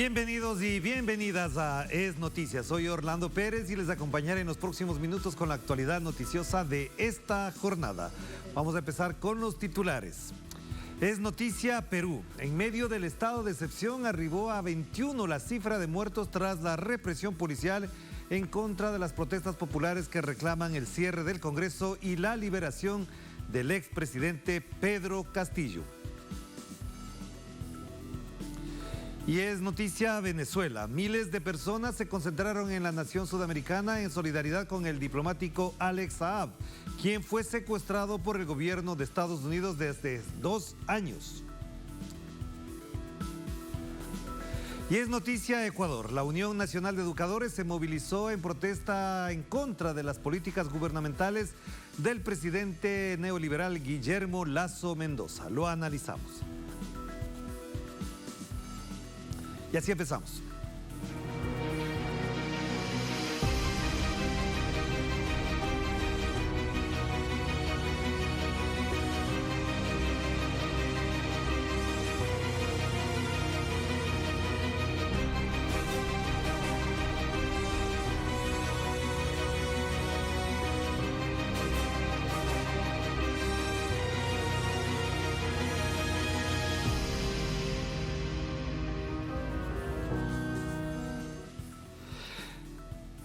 Bienvenidos y bienvenidas a Es Noticias. Soy Orlando Pérez y les acompañaré en los próximos minutos con la actualidad noticiosa de esta jornada. Vamos a empezar con los titulares. Es noticia Perú. En medio del estado de excepción arribó a 21 la cifra de muertos tras la represión policial en contra de las protestas populares que reclaman el cierre del Congreso y la liberación del expresidente Pedro Castillo. Y es noticia Venezuela. Miles de personas se concentraron en la nación sudamericana en solidaridad con el diplomático Alex Saab, quien fue secuestrado por el gobierno de Estados Unidos desde 2 años. Y es noticia Ecuador. La Unión Nacional de Educadores se movilizó en protesta en contra de las políticas gubernamentales del presidente neoliberal Guillermo Lasso Mendoza. Lo analizamos. Y así empezamos.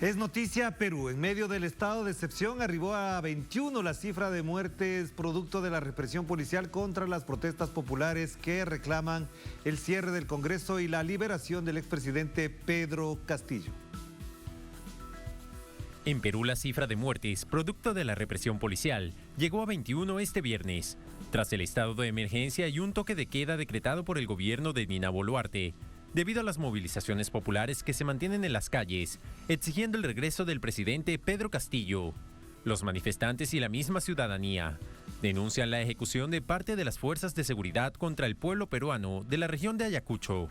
Es noticia Perú. En medio del estado de excepción arribó a 21 la cifra de muertes producto de la represión policial contra las protestas populares que reclaman el cierre del Congreso y la liberación del expresidente Pedro Castillo. En Perú la cifra de muertes producto de la represión policial llegó a 21 este viernes, tras el estado de emergencia y un toque de queda decretado por el gobierno de Dina Boluarte, debido a las movilizaciones populares que se mantienen en las calles, exigiendo el regreso del presidente Pedro Castillo. Los manifestantes y la misma ciudadanía denuncian la ejecución de parte de las fuerzas de seguridad contra el pueblo peruano de la región de Ayacucho.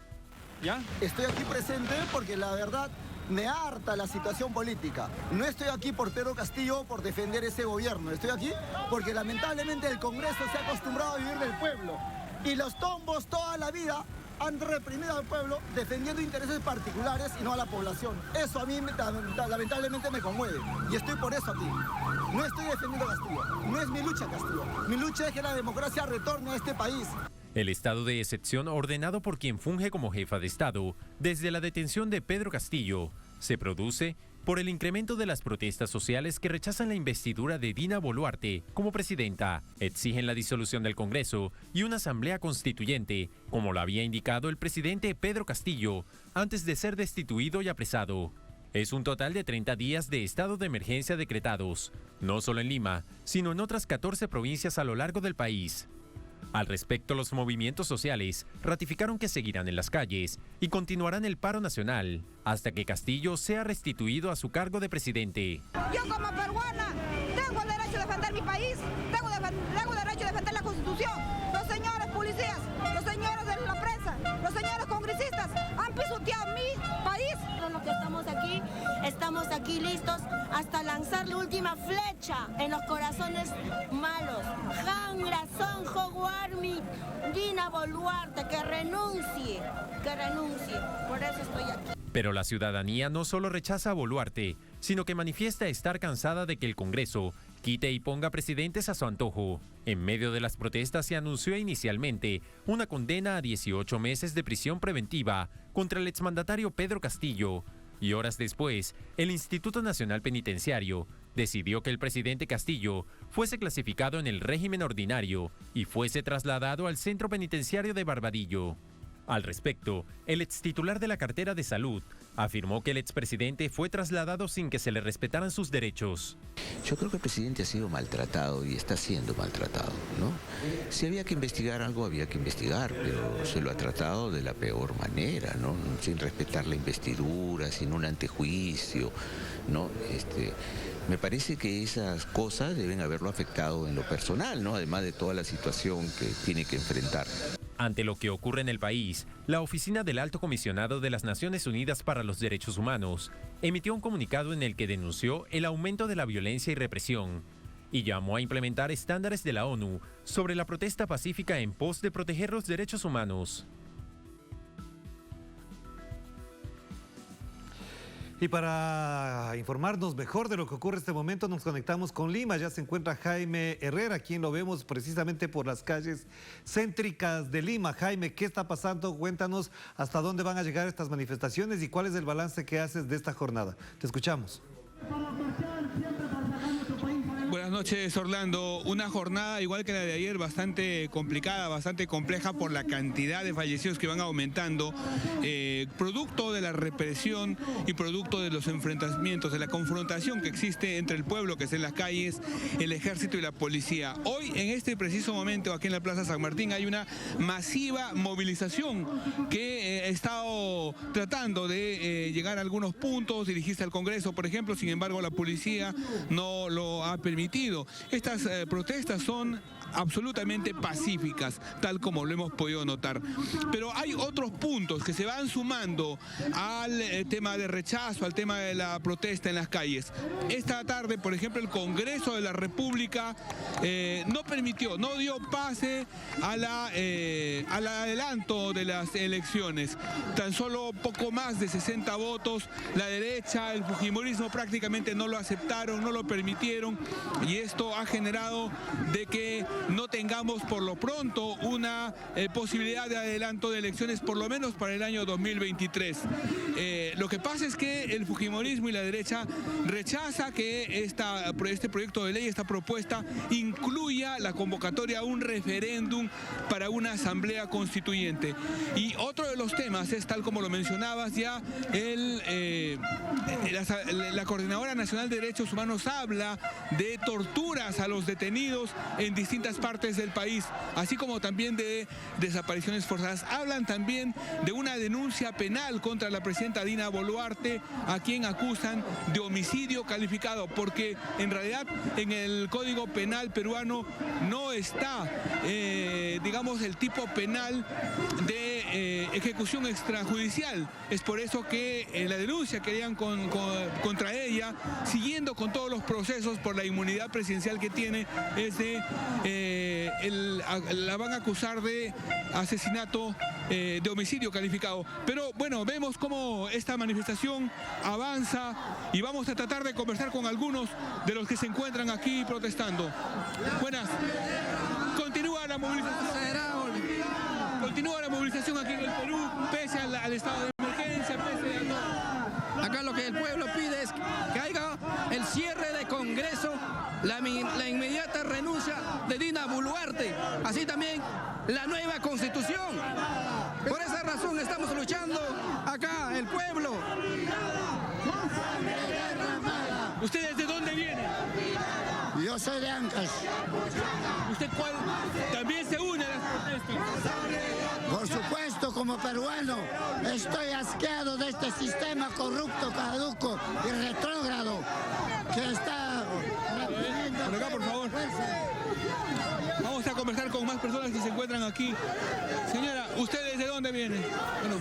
¿Ya? Estoy aquí presente porque la verdad me harta la situación política. No estoy aquí por Pedro Castillo por defender ese gobierno. Estoy aquí porque lamentablemente el Congreso se ha acostumbrado a vivir del pueblo. Y los tombos toda la vida han reprimido al pueblo defendiendo intereses particulares y no a la población. Eso a mí lamentablemente me conmueve y estoy por eso aquí. No estoy defendiendo a Castillo, no es mi lucha Castillo. Mi lucha es que la democracia retorne a este país. El estado de excepción ordenado por quien funge como jefa de Estado desde la detención de Pedro Castillo se produce por el incremento de las protestas sociales que rechazan la investidura de Dina Boluarte como presidenta, exigen la disolución del Congreso y una asamblea constituyente, como lo había indicado el presidente Pedro Castillo antes de ser destituido y apresado. Es un total de 30 días de estado de emergencia decretados, no solo en Lima, sino en otras 14 provincias a lo largo del país. Al respecto, los movimientos sociales ratificaron que seguirán en las calles y continuarán el paro nacional hasta que Castillo sea restituido a su cargo de presidente. Yo como peruana tengo el derecho de defender mi país, tengo el derecho de defender la Constitución. Los señores policías, los señores de la prensa, los señores congresistas han pisoteado mi país. Los que estamos aquí listos hasta lanzar la última flecha en los corazones malos. Jangra, Sonjo, Guarmi, Dina Boluarte, que renuncie. Por eso estoy aquí. Pero la ciudadanía no solo rechaza a Boluarte, sino que manifiesta estar cansada de que el Congreso quite y ponga presidentes a su antojo. En medio de las protestas se anunció inicialmente una condena a 18 meses de prisión preventiva contra el exmandatario Pedro Castillo, y horas después, el Instituto Nacional Penitenciario decidió que el presidente Castillo fuese clasificado en el régimen ordinario y fuese trasladado al centro penitenciario de Barbadillo. Al respecto, el extitular de la cartera de salud afirmó que el expresidente fue trasladado sin que se le respetaran sus derechos. Yo creo que el presidente ha sido maltratado y está siendo maltratado, ¿no? Si había que investigar algo, había que investigar, pero se lo ha tratado de la peor manera, ¿no? Sin respetar la investidura, sin un antejuicio, ¿no? Me parece que esas cosas deben haberlo afectado en lo personal, ¿no? Además de toda la situación que tiene que enfrentar. Ante lo que ocurre en el país, la Oficina del Alto Comisionado de las Naciones Unidas para los Derechos Humanos emitió un comunicado en el que denunció el aumento de la violencia y represión y llamó a implementar estándares de la ONU sobre la protesta pacífica en pos de proteger los derechos humanos. Y para informarnos mejor de lo que ocurre en este momento, nos conectamos con Lima. Ya se encuentra Jaime Herrera, quien lo vemos precisamente por las calles céntricas de Lima. Jaime, ¿qué está pasando? Cuéntanos hasta dónde van a llegar estas manifestaciones y cuál es el balance que haces de esta jornada. Te escuchamos. Buenas noches, Orlando. Una jornada, igual que la de ayer, bastante complicada, bastante compleja por la cantidad de fallecidos que van aumentando, producto de la represión y producto de los enfrentamientos, de la confrontación que existe entre el pueblo, que está en las calles, el ejército y la policía. Hoy, en este preciso momento, aquí en la Plaza San Martín, hay una masiva movilización que ha estado tratando de llegar a algunos puntos, dirigirse al Congreso, por ejemplo. Sin embargo, la policía no lo ha permitido. Estas protestas son absolutamente pacíficas, tal como lo hemos podido notar. Pero hay otros puntos que se van sumando al tema de rechazo, al tema de la protesta en las calles. Esta tarde, por ejemplo, el Congreso de la República no dio pase al adelanto de las elecciones. Tan solo poco más de 60 votos. La derecha, el fujimorismo prácticamente no lo aceptaron, no lo permitieron, y esto ha generado de que no tengamos por lo pronto una posibilidad de adelanto de elecciones, por lo menos para el año 2023. Lo que pasa es que el fujimorismo y la derecha rechaza que este proyecto de ley, esta propuesta, incluya la convocatoria a un referéndum para una asamblea constituyente. Y otro de los temas es, tal como lo mencionabas ya, la Coordinadora Nacional de Derechos Humanos habla de torturas a los detenidos en distintas partes del país, así como también de desapariciones forzadas. Hablan también de una denuncia penal contra la presidenta Dina Boluarte, a quien acusan de homicidio calificado, porque en realidad en el Código Penal peruano no está, digamos, el tipo penal de ejecución extrajudicial. Es por eso que la denuncia que harían contra ella, siguiendo con todos los procesos por la inmunidad presidencial que tiene, es de la van a acusar de asesinato, de homicidio calificado. Pero bueno, vemos cómo esta manifestación avanza y vamos a tratar de conversar con algunos de los que se encuentran aquí protestando. Buenas. Continúa la movilización aquí en el Perú, pese al estado de emergencia, pese a todo. Acá lo que el pueblo pide es que haya el cierre de Congreso, la inmediata renuncia de Dina Boluarte, así también la nueva Constitución. Por esa razón estamos luchando acá, el pueblo. ¿Ustedes de dónde vienen? Yo soy de Ancas. ¿Usted cuál? ¿También se une a las protestas? Por supuesto, como peruano, estoy asqueado de este sistema corrupto, caduco y retrógrado que está reprimiendo. Por acá, por favor. Vamos a conversar con más personas que se encuentran aquí. Señora, ¿ustedes de dónde vienen? Bueno,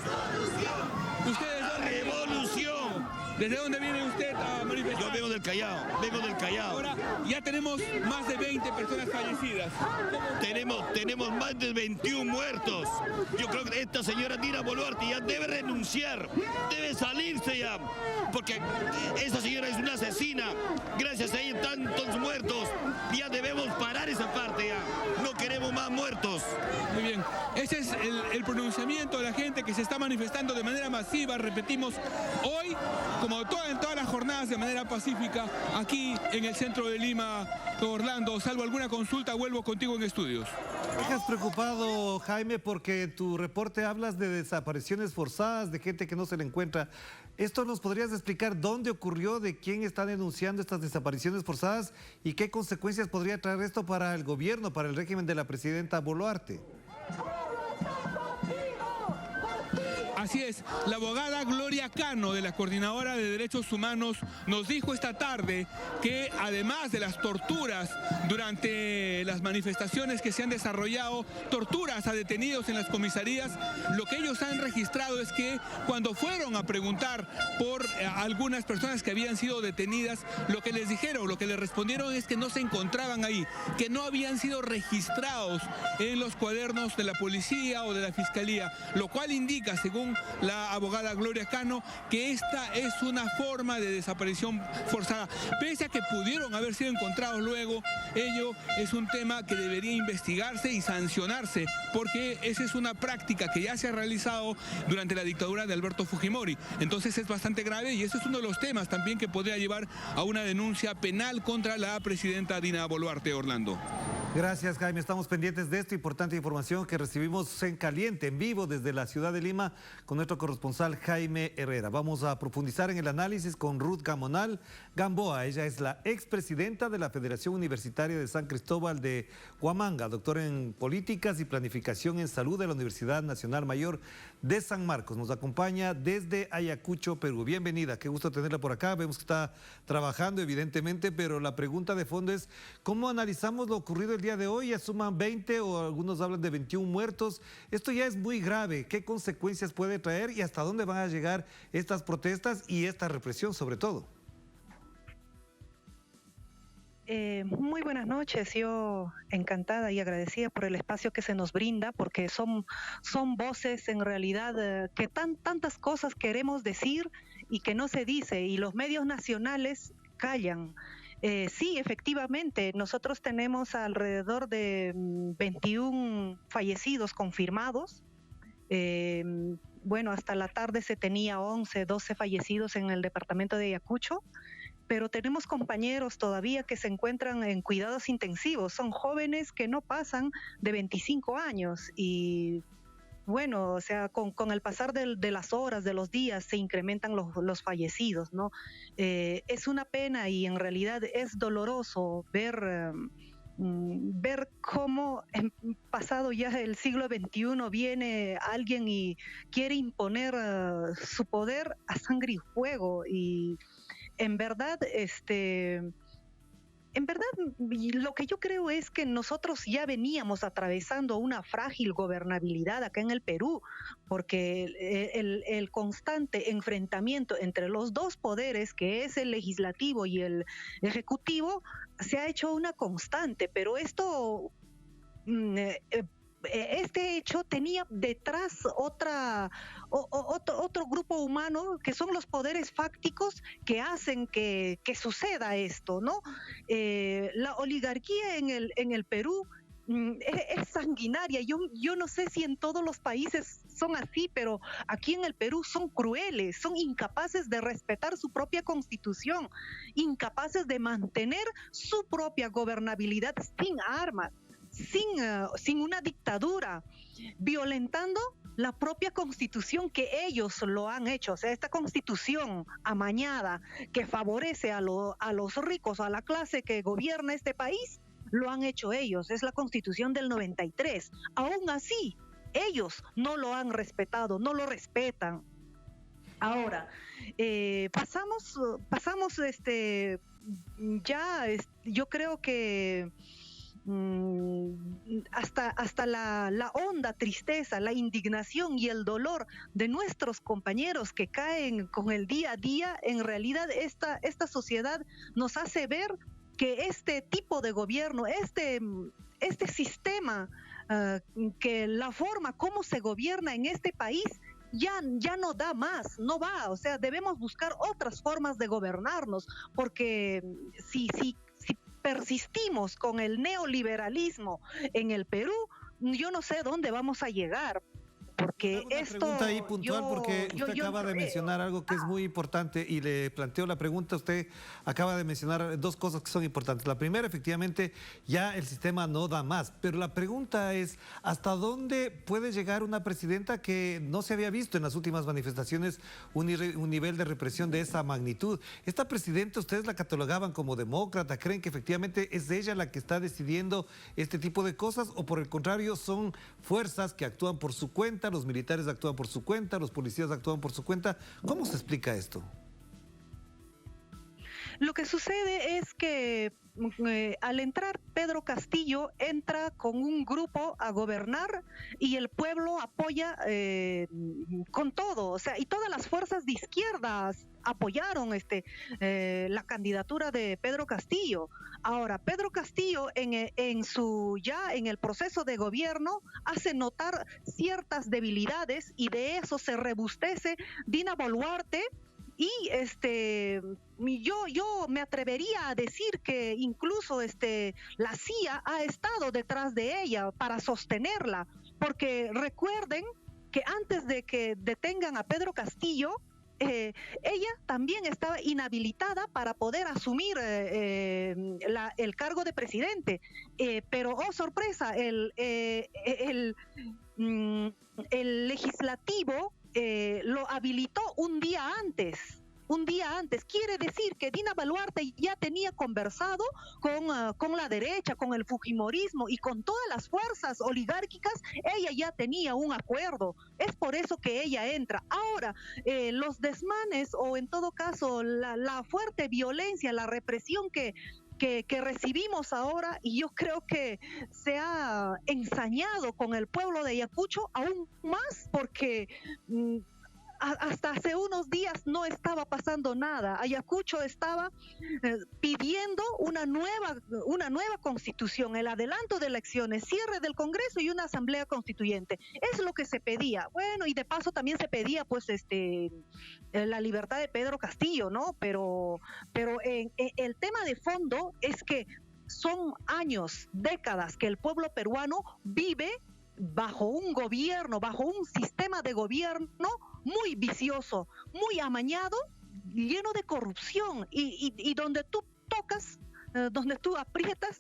¿ustedes de revolución? ¿Desde dónde viene usted a manifestar? Yo vengo del Callao, Ahora ya tenemos más de 20 personas fallecidas. Tenemos más de 21 muertos. Yo creo que esta señora Dina Boluarte ya debe renunciar, debe salirse ya, porque esa señora es una asesina. Gracias a ella tantos muertos. Ya debemos parar esa parte ya. No queremos más muertos. Muy bien. Ese es el pronunciamiento de la gente que se está manifestando de manera masiva, repetimos, hoy, como en todas las jornadas, de manera pacífica, aquí en el centro de Lima, Orlando. Salvo alguna consulta, vuelvo contigo en estudios. ¿Estás preocupado, Jaime, porque en tu reporte hablas de desapariciones forzadas, de gente que no se le encuentra? ¿Esto nos podrías explicar dónde ocurrió, de quién está denunciando estas desapariciones forzadas y qué consecuencias podría traer esto para el gobierno, para el régimen de la presidenta Boluarte? Así es, la abogada Gloria Cano, de la Coordinadora de Derechos Humanos, nos dijo esta tarde que además de las torturas durante las manifestaciones que se han desarrollado, torturas a detenidos en las comisarías, lo que ellos han registrado es que cuando fueron a preguntar por algunas personas que habían sido detenidas, lo que les dijeron, lo que les respondieron es que no se encontraban ahí, que no habían sido registrados en los cuadernos de la policía o de la fiscalía, lo cual indica, según con la abogada Gloria Cano que esta es una forma de desaparición forzada. Pese a que pudieron haber sido encontrados luego, ello es un tema que debería investigarse y sancionarse, porque esa es una práctica que ya se ha realizado durante la dictadura de Alberto Fujimori. Entonces es bastante grave y ese es uno de los temas también que podría llevar a una denuncia penal contra la presidenta Dina Boluarte, Orlando. Gracias, Jaime. Estamos pendientes de esta importante información que recibimos en caliente, en vivo, desde la ciudad de Lima, con nuestro corresponsal Jaime Herrera. Vamos a profundizar en el análisis con Ruth Gamboa. Ella es la expresidenta de la Federación Universitaria de San Cristóbal de Huamanga, doctora en Políticas y Planificación en Salud de la Universidad Nacional Mayor de San Marcos. Nos acompaña desde Ayacucho, Perú. Bienvenida, qué gusto tenerla por acá. Vemos que está trabajando, evidentemente, pero la pregunta de fondo es, ¿cómo analizamos lo ocurrido el día de hoy? Ya suman 20 o algunos hablan de 21 muertos. Esto ya es muy grave. ¿Qué consecuencias puede traer y hasta dónde van a llegar estas protestas y esta represión sobre todo? Muy buenas noches, yo encantada y agradecida por el espacio que se nos brinda, porque son voces en realidad que tantas cosas queremos decir y que no se dice, y los medios nacionales callan. Sí, efectivamente, nosotros tenemos alrededor de 21 fallecidos confirmados. Bueno, hasta la tarde se tenía 12 fallecidos en el departamento de Ayacucho, pero tenemos compañeros todavía que se encuentran en cuidados intensivos. Son jóvenes que no pasan de 25 años y bueno, o sea, con el pasar de las horas, de los días, se incrementan los fallecidos, ¿no? Es una pena y en realidad es doloroso ver cómo pasado ya el siglo XXI viene alguien y quiere imponer su poder a sangre y fuego. Y en verdad, lo que yo creo es que nosotros ya veníamos atravesando una frágil gobernabilidad acá en el Perú, porque el constante enfrentamiento entre los dos poderes, que es el legislativo y el ejecutivo, se ha hecho una constante, pero este hecho tenía detrás otro grupo humano, que son los poderes fácticos que hacen que suceda esto, ¿no? La oligarquía en el Perú es sanguinaria. Yo no sé si en todos los países son así, pero aquí en el Perú son crueles, son incapaces de respetar su propia constitución, incapaces de mantener su propia gobernabilidad sin armas, sin una dictadura, violentando la propia constitución que ellos lo han hecho. O sea, esta constitución amañada que favorece a los ricos, a la clase que gobierna este país, lo han hecho ellos. Es la constitución del 93. Aún así, ellos no lo han respetado, no lo respetan. Ahora, pasamos yo creo que hasta la honda tristeza, la indignación y el dolor de nuestros compañeros que caen con el día a día. En realidad esta sociedad nos hace ver que este tipo de gobierno, este sistema, que la forma como se gobierna en este país ya no da más, no va. O sea, debemos buscar otras formas de gobernarnos, porque si persistimos con el neoliberalismo en el Perú, yo no sé dónde vamos a llegar. Porque esto... pregunta ahí puntual, porque usted acaba de mencionar algo que es muy importante y le planteo la pregunta. Usted acaba de mencionar dos cosas que son importantes. La primera, efectivamente, ya el sistema no da más, pero la pregunta es, ¿hasta dónde puede llegar una presidenta que no se había visto en las últimas manifestaciones un nivel de represión de esa magnitud? Esta presidenta, ¿ustedes la catalogaban como demócrata? ¿Creen que efectivamente es ella la que está decidiendo este tipo de cosas, o por el contrario son fuerzas que actúan por su cuenta? Los militares actúan por su cuenta, los policías actúan por su cuenta. ¿Cómo se explica esto? Lo que sucede es que al entrar Pedro Castillo, entra con un grupo a gobernar y el pueblo apoya con todo. O sea, y todas las fuerzas de izquierdas apoyaron la candidatura de Pedro Castillo. Ahora, Pedro Castillo en el proceso de gobierno hace notar ciertas debilidades y de eso se rebustece Dina Boluarte. Y yo me atrevería a decir que incluso la CIA ha estado detrás de ella para sostenerla, porque recuerden que antes de que detengan a Pedro Castillo, ella también estaba inhabilitada para poder asumir el cargo de presidente. Pero, oh sorpresa, el legislativo lo habilitó un día antes. Quiere decir que Dina Boluarte ya tenía conversado con la derecha, con el fujimorismo y con todas las fuerzas oligárquicas. Ella ya tenía un acuerdo. Es por eso que ella entra. Ahora, los desmanes o en todo caso la fuerte violencia, la represión que recibimos ahora, y yo creo que se ha ensañado con el pueblo de Ayacucho aún más, porque hasta hace unos días no estaba pasando nada. Ayacucho estaba pidiendo una nueva constitución, el adelanto de elecciones, cierre del Congreso y una asamblea constituyente. Es lo que se pedía. Bueno, y de paso también se pedía pues la libertad de Pedro Castillo, ¿no? Pero el tema de fondo es que son años, décadas que el pueblo peruano vive bajo un gobierno, bajo un sistema de gobierno muy vicioso, muy amañado, lleno de corrupción, y donde tú tocas, donde tú aprietas,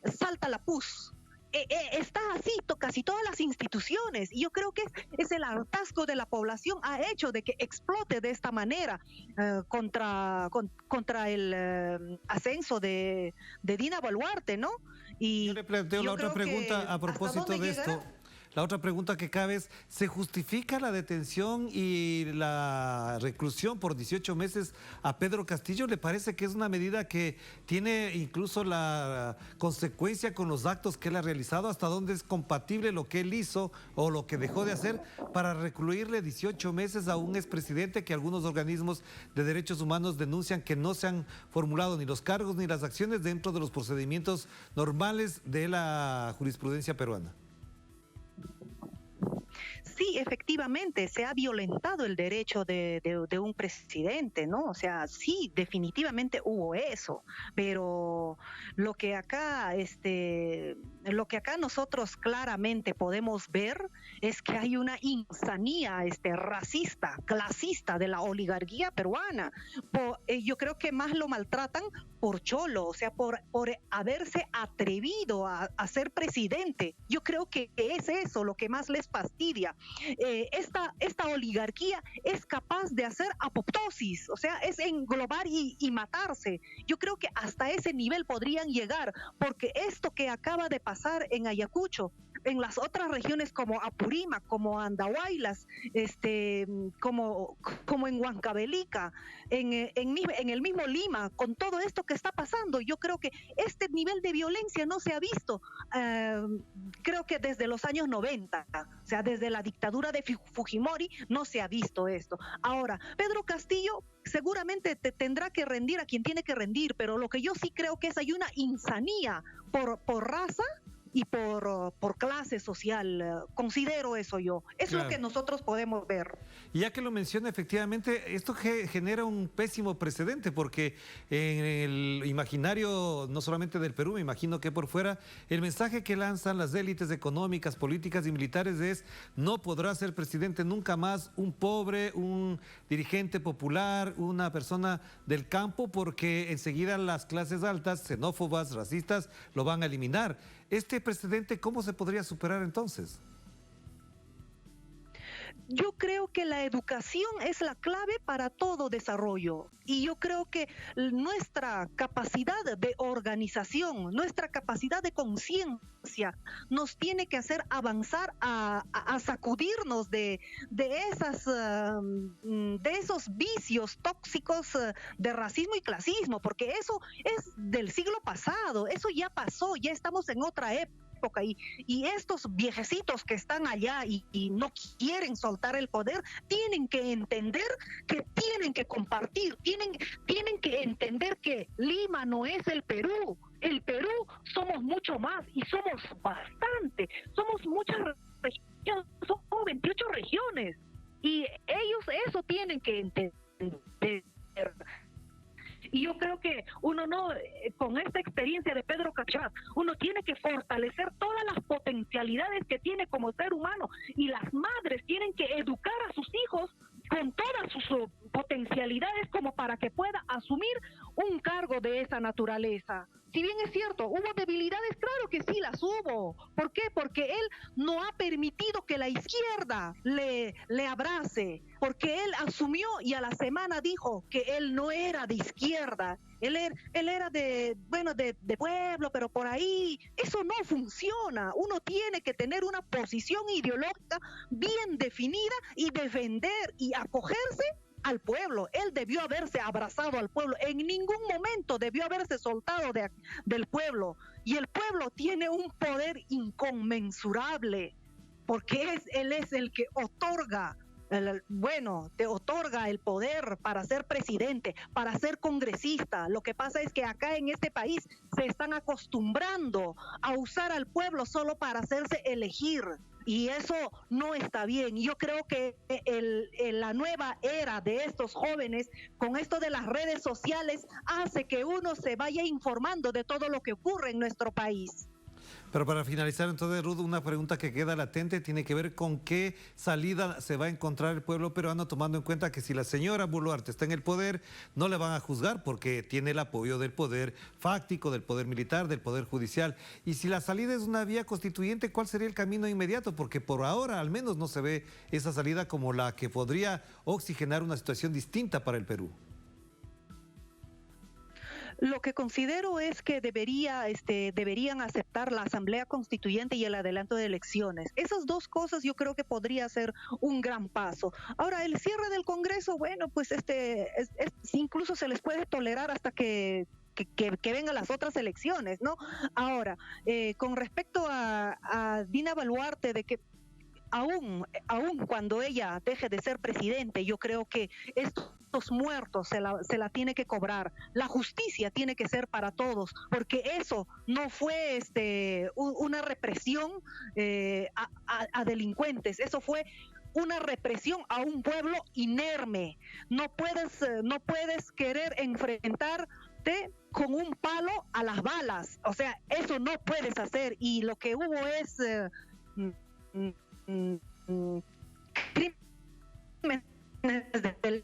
salta la pus. Está así casi todas las instituciones, y yo creo que es el hartazgo de la población ha hecho de que explote de esta manera contra el ascenso de Dina Boluarte, ¿no? Y yo le planteo la otra pregunta a propósito de esto. La otra pregunta que cabe es, ¿se justifica la detención y la reclusión por 18 meses a Pedro Castillo? ¿Le parece que es una medida que tiene incluso la consecuencia con los actos que él ha realizado? ¿Hasta dónde es compatible lo que él hizo o lo que dejó de hacer para recluirle 18 meses a un expresidente que algunos organismos de derechos humanos denuncian que no se han formulado ni los cargos ni las acciones dentro de los procedimientos normales de la jurisprudencia peruana? Sí, efectivamente, se ha violentado el derecho de un presidente, ¿no? O sea, sí, definitivamente hubo eso, pero lo que acá nosotros claramente podemos ver es que hay una insanía racista, clasista de la oligarquía peruana. Yo creo que más lo maltratan por cholo, o sea, por haberse atrevido a ser presidente. Yo creo que es eso lo que más les fastidia. Esta oligarquía es capaz de hacer apoptosis, o sea, es englobar y matarse. Yo creo que hasta ese nivel podrían llegar, porque esto que acaba de pasar en Ayacucho, en las otras regiones como Apurímac, como Andahuaylas, como en Huancavelica, en el mismo Lima, con todo esto que está pasando, yo creo que este nivel de violencia no se ha visto, creo que desde los años 90, o sea, desde la dictadura de Fujimori no se ha visto esto. Ahora, Pedro Castillo seguramente tendrá que rendir a quien tiene que rendir, pero lo que yo sí creo que hay una insanía por raza y por clase social. Considero eso yo. Es claro. Lo que nosotros podemos ver. Y ya que lo menciona, efectivamente, esto genera un pésimo precedente, porque en el imaginario, no solamente del Perú, me imagino que por fuera, el mensaje que lanzan las élites económicas, políticas y militares es: no podrá ser presidente nunca más un pobre, un dirigente popular, una persona del campo, porque enseguida las clases altas, xenófobas, racistas, lo van a eliminar. ¿Este precedente cómo se podría superar entonces? Yo creo que la educación es la clave para todo desarrollo, y yo creo que nuestra capacidad de organización, nuestra capacidad de conciencia nos tiene que hacer avanzar a sacudirnos de esos vicios tóxicos de racismo y clasismo, porque eso es del siglo pasado, eso ya pasó, ya estamos en otra época. época y estos viejecitos que están allá y no quieren soltar el poder, tienen que entender que tienen que compartir, tienen que entender que Lima no es el Perú. El Perú somos mucho más y somos bastante, somos muchas regiones, somos 28 regiones y ellos eso tienen que entender. Y yo creo que uno con esta experiencia de Pedro Cachat, uno tiene que fortalecer todas las potencialidades que tiene como ser humano y las madres tienen que educar a sus hijos con todas sus potencialidades como para que pueda asumir un cargo de esa naturaleza. Si bien es cierto, hubo debilidades, claro que sí las hubo. ¿Por qué? Porque él no ha permitido que la izquierda le abrace, porque él asumió y a la semana dijo que él no era de izquierda, él era de pueblo, pero por ahí eso no funciona. Uno tiene que tener una posición ideológica bien definida y defender y acogerse al pueblo. Él debió haberse abrazado al pueblo, en ningún momento debió haberse soltado del pueblo, y el pueblo tiene un poder inconmensurable, porque él es el que otorga, te otorga el poder para ser presidente, para ser congresista. Lo que pasa es que acá en este país se están acostumbrando a usar al pueblo solo para hacerse elegir. Y eso no está bien. Yo creo que la nueva era de estos jóvenes, con esto de las redes sociales, hace que uno se vaya informando de todo lo que ocurre en nuestro país. Pero para finalizar, entonces, Ruth, una pregunta que queda latente tiene que ver con qué salida se va a encontrar el pueblo peruano, tomando en cuenta que si la señora Boluarte está en el poder, no le van a juzgar porque tiene el apoyo del poder fáctico, del poder militar, del poder judicial. Y si la salida es una vía constituyente, ¿cuál sería el camino inmediato? Porque por ahora, al menos, no se ve esa salida como la que podría oxigenar una situación distinta para el Perú. Lo que considero es que deberían aceptar la Asamblea Constituyente y el adelanto de elecciones. Esas dos cosas yo creo que podría ser un gran paso. Ahora, el cierre del Congreso, bueno, pues incluso se les puede tolerar hasta que vengan las otras elecciones, ¿no? Ahora, con respecto a Dina Boluarte, de que aún cuando ella deje de ser presidente, yo creo que estos muertos se la tiene que cobrar. La justicia tiene que ser para todos, porque eso no fue una represión a delincuentes, eso fue una represión a un pueblo inerme. No puedes querer enfrentarte con un palo a las balas, o sea, eso no puedes hacer. Y lo que hubo es crímenes del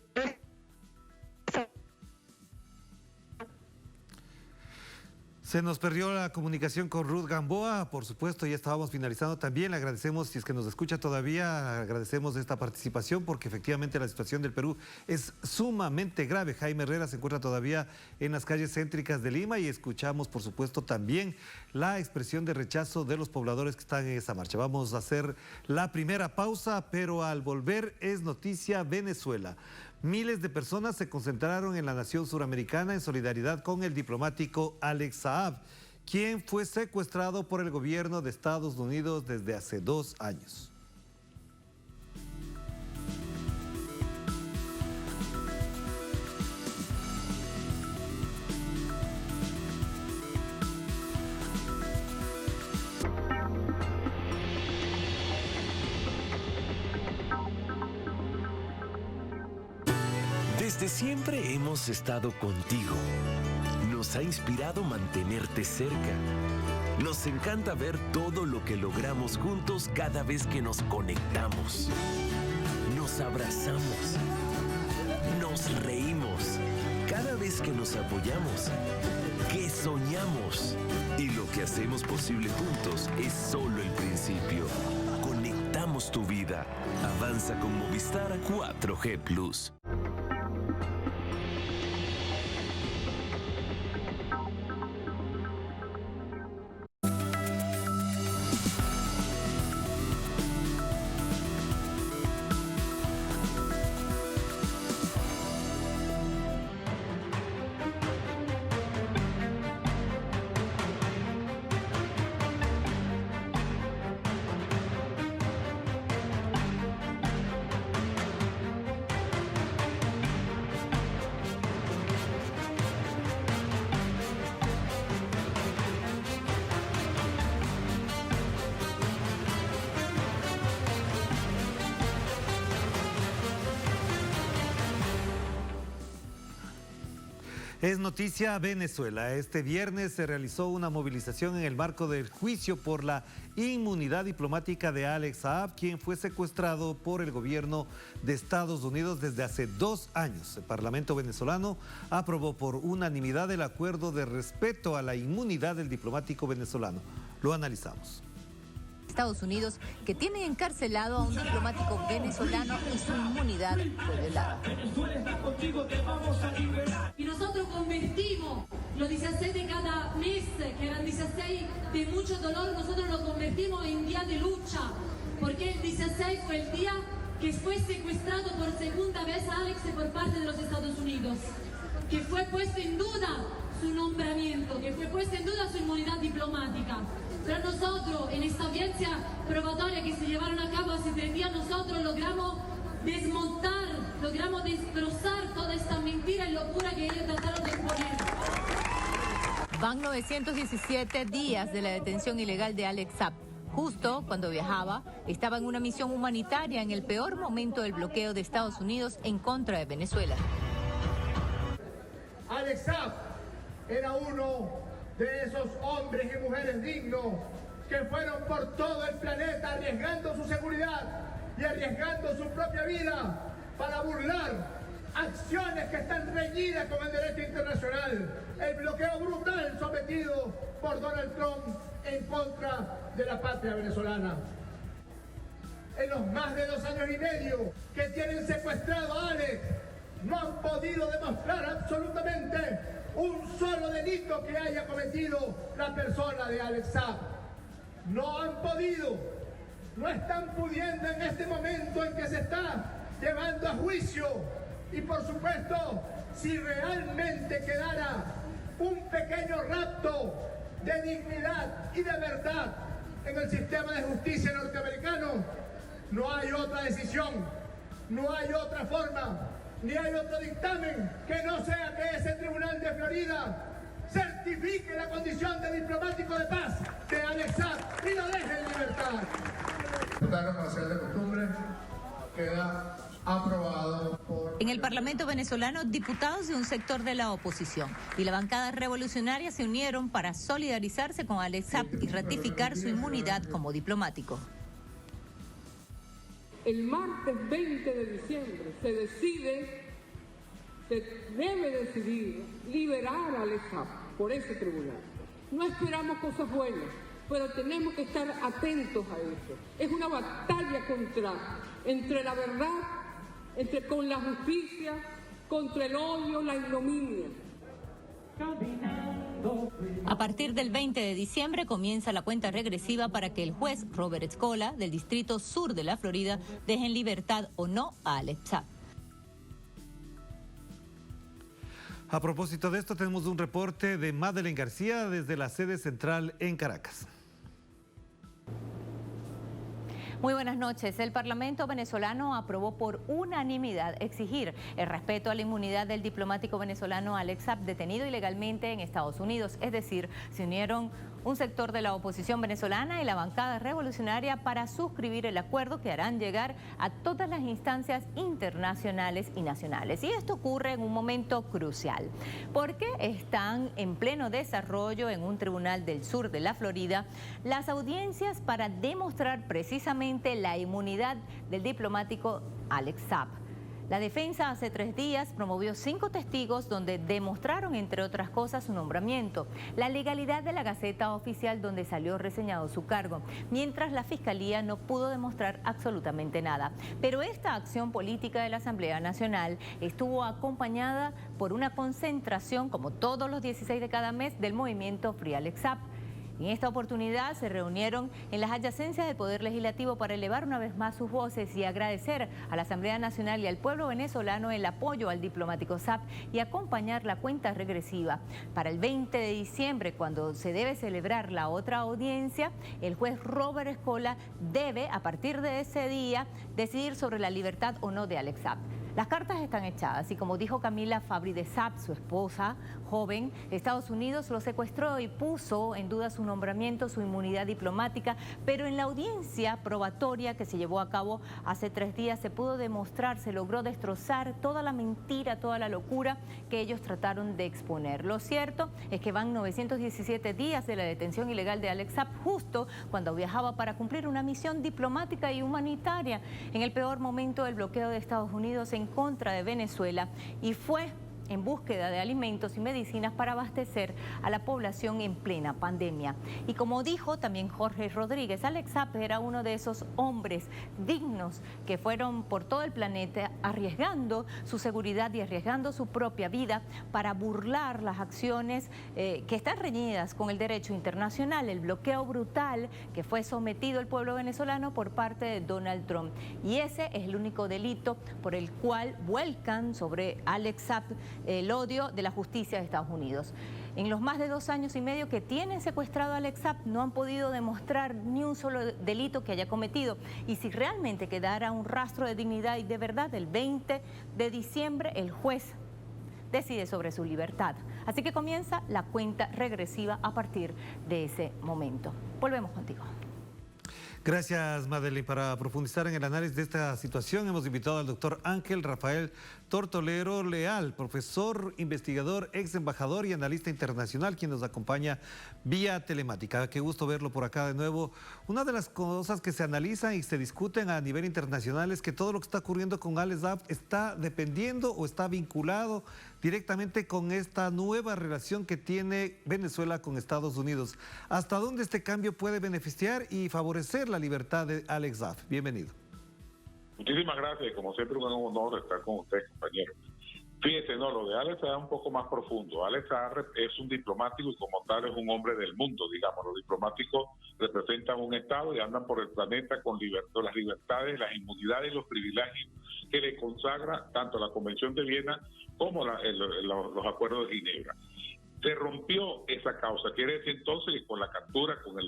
Se nos perdió la comunicación con Ruth Gamboa, por supuesto, ya estábamos finalizando también. Le agradecemos, si es que nos escucha todavía, agradecemos esta participación porque efectivamente la situación del Perú es sumamente grave. Jaime Herrera se encuentra todavía en las calles céntricas de Lima y escuchamos, por supuesto, también la expresión de rechazo de los pobladores que están en esa marcha. Vamos a hacer la primera pausa, pero al volver es noticia Venezuela. Miles de personas se concentraron en la nación suramericana en solidaridad con el diplomático Alex Saab, quien fue secuestrado por el gobierno de Estados Unidos desde hace 2 años. Desde siempre hemos estado contigo. Nos ha inspirado mantenerte cerca. Nos encanta ver todo lo que logramos juntos cada vez que nos conectamos. Nos abrazamos. Nos reímos. Cada vez que nos apoyamos. Que soñamos. Y lo que hacemos posible juntos es solo el principio. Conectamos tu vida. Avanza con Movistar 4G Plus. Es noticia Venezuela. Este viernes se realizó una movilización en el marco del juicio por la inmunidad diplomática de Alex Saab, quien fue secuestrado por el gobierno de Estados Unidos desde hace 2 años. El Parlamento venezolano aprobó por unanimidad el acuerdo de respeto a la inmunidad del diplomático venezolano. Lo analizamos. Estados Unidos, que tiene encarcelado a un diplomático venezolano y su inmunidad fue violada. Y nosotros convertimos los 16 de cada mes, que eran 16 de mucho dolor, nosotros lo convertimos en día de lucha, porque el 16 fue el día que fue secuestrado por segunda vez a Alex por parte de los Estados Unidos, que fue puesto en duda su nombramiento, que fue puesta en duda su inmunidad diplomática. Pero nosotros, en esta audiencia probatoria que se llevaron a cabo hace 3 días, nosotros logramos desmontar, logramos destrozar toda esta mentira y locura que ellos trataron de exponer. Van 917 días de la detención ilegal de Alex Saab. Justo cuando viajaba, estaba en una misión humanitaria en el peor momento del bloqueo de Estados Unidos en contra de Venezuela. Alex Saab era uno de esos hombres y mujeres dignos que fueron por todo el planeta arriesgando su seguridad y arriesgando su propia vida para burlar acciones que están reñidas con el derecho internacional. El bloqueo brutal sometido por Donald Trump en contra de la patria venezolana. En los más de 2 años y medio que tienen secuestrado a Alex, no han podido demostrar absolutamente un solo delito que haya cometido la persona de Alex Saab. No han podido, no están pudiendo en este momento en que se está llevando a juicio. Y por supuesto, si realmente quedara un pequeño rapto de dignidad y de verdad en el sistema de justicia norteamericano, no hay otra decisión, no hay otra forma, ni hay otro dictamen que no sea que ese tribunal de Florida certifique la condición de diplomático de paz de Alex Saab y lo deje en libertad. Como sea de costumbre, queda aprobado por... En el Parlamento venezolano, diputados de un sector de la oposición y la bancada revolucionaria se unieron para solidarizarse con Alex Saab y ratificar su inmunidad como diplomático. El martes 20 de diciembre se debe decidir liberar a Alex Saab por ese tribunal. No esperamos cosas buenas, pero tenemos que estar atentos a eso. Es una batalla entre la verdad, con la justicia, contra el odio, la ignominia. A partir del 20 de diciembre comienza la cuenta regresiva para que el juez Robert Scola, del Distrito Sur de la Florida, deje en libertad o no a Alex Saab. A propósito de esto, tenemos un reporte de Madeleine García desde la sede central en Caracas. Muy buenas noches. El Parlamento venezolano aprobó por unanimidad exigir el respeto a la inmunidad del diplomático venezolano Alex Saab, detenido ilegalmente en Estados Unidos. Es decir, se unieron un sector de la oposición venezolana y la bancada revolucionaria para suscribir el acuerdo que harán llegar a todas las instancias internacionales y nacionales. Y esto ocurre en un momento crucial, porque están en pleno desarrollo en un tribunal del sur de la Florida las audiencias para demostrar precisamente la inmunidad del diplomático Alex Saab. La defensa hace 3 días promovió 5 testigos donde demostraron, entre otras cosas, su nombramiento, la legalidad de la Gaceta Oficial donde salió reseñado su cargo, mientras la Fiscalía no pudo demostrar absolutamente nada. Pero esta acción política de la Asamblea Nacional estuvo acompañada por una concentración, como todos los 16 de cada mes, del movimiento Free Alex Saab. En esta oportunidad se reunieron en las adyacencias del Poder Legislativo para elevar una vez más sus voces y agradecer a la Asamblea Nacional y al pueblo venezolano el apoyo al diplomático Saab y acompañar la cuenta regresiva. Para el 20 de diciembre, cuando se debe celebrar la otra audiencia, el juez Robert Scola debe, a partir de ese día, decidir sobre la libertad o no de Alex Saab. Las cartas están echadas y como dijo Camila Fabri de Saab, su esposa joven, Estados Unidos lo secuestró y puso en duda su nombramiento, su inmunidad diplomática, pero en la audiencia probatoria que se llevó a cabo hace 3 días se pudo demostrar, se logró destrozar toda la mentira, toda la locura que ellos trataron de exponer. Lo cierto es que van 917 días de la detención ilegal de Alex Saab, justo cuando viajaba para cumplir una misión diplomática y humanitaria en el peor momento del bloqueo de Estados Unidos en contra de Venezuela, y fue en búsqueda de alimentos y medicinas para abastecer a la población en plena pandemia. Y como dijo también Jorge Rodríguez, Alex Saab era uno de esos hombres dignos que fueron por todo el planeta arriesgando su seguridad y arriesgando su propia vida para burlar las acciones que están reñidas con el derecho internacional, el bloqueo brutal que fue sometido el pueblo venezolano por parte de Donald Trump. Y ese es el único delito por el cual vuelcan sobre Alex Saab el odio de la justicia de Estados Unidos. En los más de 2 años y medio que tienen secuestrado a Alex Saab no han podido demostrar ni un solo delito que haya cometido. Y si realmente quedara un rastro de dignidad y de verdad, el 20 de diciembre el juez decide sobre su libertad. Así que comienza la cuenta regresiva a partir de ese momento. Volvemos contigo. Gracias, Madeleine. Para profundizar en el análisis de esta situación, hemos invitado al doctor Ángel Rafael Tortolero Leal, profesor, investigador, ex embajador y analista internacional, quien nos acompaña vía telemática. Qué gusto verlo por acá de nuevo. Una de las cosas que se analizan y se discuten a nivel internacional es que todo lo que está ocurriendo con Alex Saab está dependiendo o está vinculado directamente con esta nueva relación que tiene Venezuela con Estados Unidos. ¿Hasta dónde este cambio puede beneficiar y favorecer la libertad de Alex Saab? Bienvenido. Muchísimas gracias. Como siempre, un honor estar con ustedes, compañeros. Fíjense, no, lo de Alex Saab es un poco más profundo. Alex Saab es un diplomático y como tal es un hombre del mundo, digamos. Los diplomáticos representan un Estado y andan por el planeta con las libertades, las inmunidades y los privilegios que le consagra tanto la Convención de Viena como los acuerdos de Ginebra. Se rompió esa causa, quiere decir entonces que con la captura, con el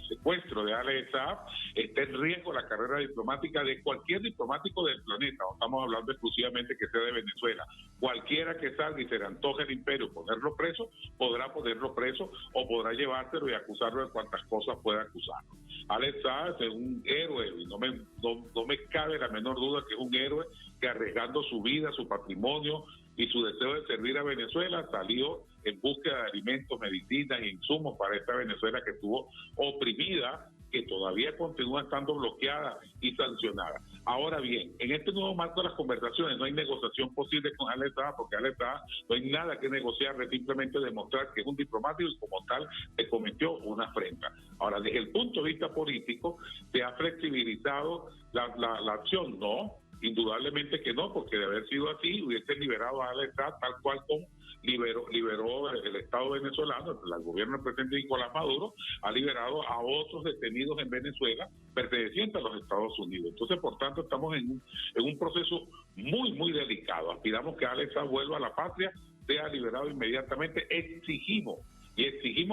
secuestro de Alex Saab, está en riesgo la carrera diplomática de cualquier diplomático del planeta. No estamos hablando exclusivamente que sea de Venezuela. Cualquiera que salga y se le antoje el imperio ponerlo preso, podrá ponerlo preso o podrá llevárselo y acusarlo de cuantas cosas pueda acusarlo. Alex Saab es un héroe y no me cabe la menor duda que es un héroe que arriesgando su vida, su patrimonio y su deseo de servir a Venezuela salió en búsqueda de alimentos, medicinas e insumos para esta Venezuela que estuvo oprimida, que todavía continúa estando bloqueada y sancionada. Ahora bien, en este nuevo marco de las conversaciones no hay negociación posible con Alex Saab, porque Alex Saab no hay nada que negociar, es simplemente demostrar que es un diplomático y como tal se cometió una afrenta. Ahora, desde el punto de vista político, ¿se ha flexibilizado la acción? No, indudablemente que no, porque de haber sido así, hubiese liberado a Alex Saab tal cual como liberó el Estado venezolano, el gobierno del presidente Nicolás Maduro, ha liberado a otros detenidos en Venezuela pertenecientes a los Estados Unidos. Entonces, por tanto, estamos en un proceso muy, muy delicado. Aspiramos que Alex Saab vuelva a la patria, sea liberado inmediatamente. Exigimos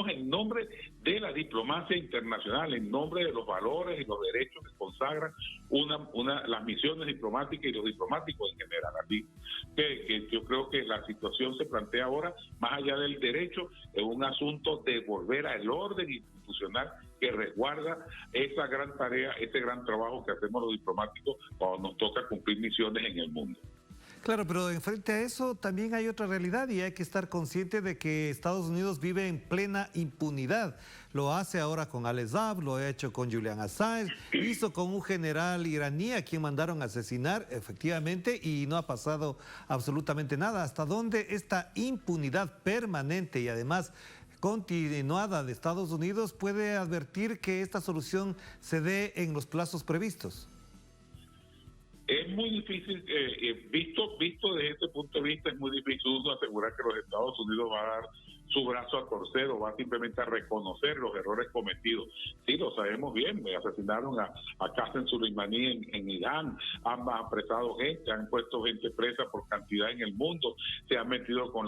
en nombre de la diplomacia internacional, en nombre de los valores y los derechos que consagran las misiones diplomáticas y los diplomáticos en general. Así que yo creo que la situación se plantea ahora, más allá del derecho, es un asunto de volver al orden institucional que resguarda esa gran tarea, ese gran trabajo que hacemos los diplomáticos cuando nos toca cumplir misiones en el mundo. Claro, pero frente a eso también hay otra realidad y hay que estar consciente de que Estados Unidos vive en plena impunidad. Lo hace ahora con Alex Saab, lo ha hecho con Julian Assange, hizo con un general iraní a quien mandaron a asesinar, efectivamente, y no ha pasado absolutamente nada. ¿Hasta dónde esta impunidad permanente y además continuada de Estados Unidos puede advertir que esta solución se dé en los plazos previstos? Es muy difícil, visto desde este punto de vista, es muy difícil uno asegurar que los Estados Unidos va a dar su brazo a torcer o va simplemente a reconocer los errores cometidos. Sí, lo sabemos bien, asesinaron a Qasem Soleimani en Irán, han apresado gente, han puesto gente presa por cantidad en el mundo, se han metido con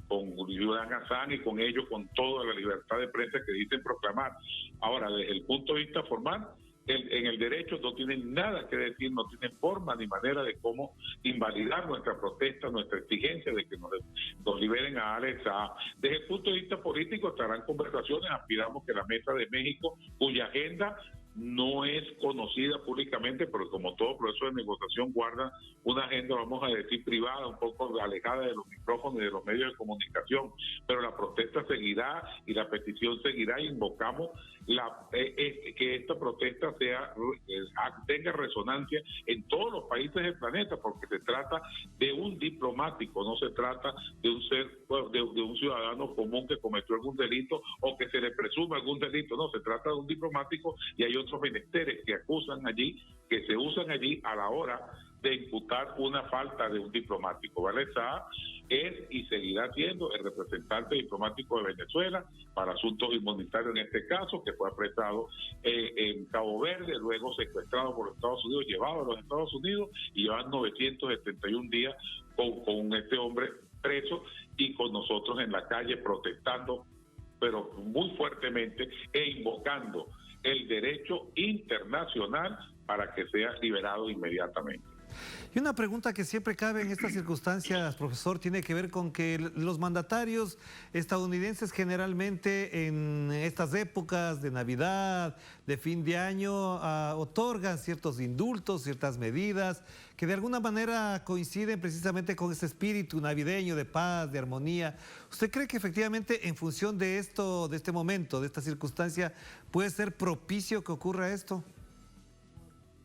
Julian Assange y con ellos con toda la libertad de prensa que dicen proclamar. Ahora, desde el punto de vista formal, en el derecho no tienen nada que decir, no tienen forma ni manera de cómo invalidar nuestra protesta, nuestra exigencia de que nos liberen a Alex Saab. Desde el punto de vista político estarán conversaciones, aspiramos que la Mesa de México, cuya agenda no es conocida públicamente, pero como todo proceso de negociación guarda una agenda, vamos a decir, privada, un poco alejada de los micrófonos y de los medios de comunicación, pero la protesta seguirá y la petición seguirá, y invocamos que esta protesta tenga resonancia en todos los países del planeta, porque se trata de un diplomático, no se trata de un ciudadano común que cometió algún delito o que se le presume algún delito, no, se trata de un diplomático, y hay otros menesteres que se usan allí a la hora de imputar una falta de un diplomático. Alex Saab es y seguirá siendo el representante diplomático de Venezuela para asuntos inmunitarios en este caso, que fue apresado en Cabo Verde, luego secuestrado por los Estados Unidos, llevado a los Estados Unidos, y llevan 971 días con este hombre preso y con nosotros en la calle protestando, pero muy fuertemente, e invocando el derecho internacional para que sea liberado inmediatamente. Y una pregunta que siempre cabe en estas circunstancias, profesor, tiene que ver con que los mandatarios estadounidenses generalmente en estas épocas de Navidad, de fin de año, otorgan ciertos indultos, ciertas medidas que de alguna manera coinciden precisamente con ese espíritu navideño de paz, de armonía. ¿Usted cree que efectivamente en función de esto, de este momento, de esta circunstancia, puede ser propicio que ocurra esto?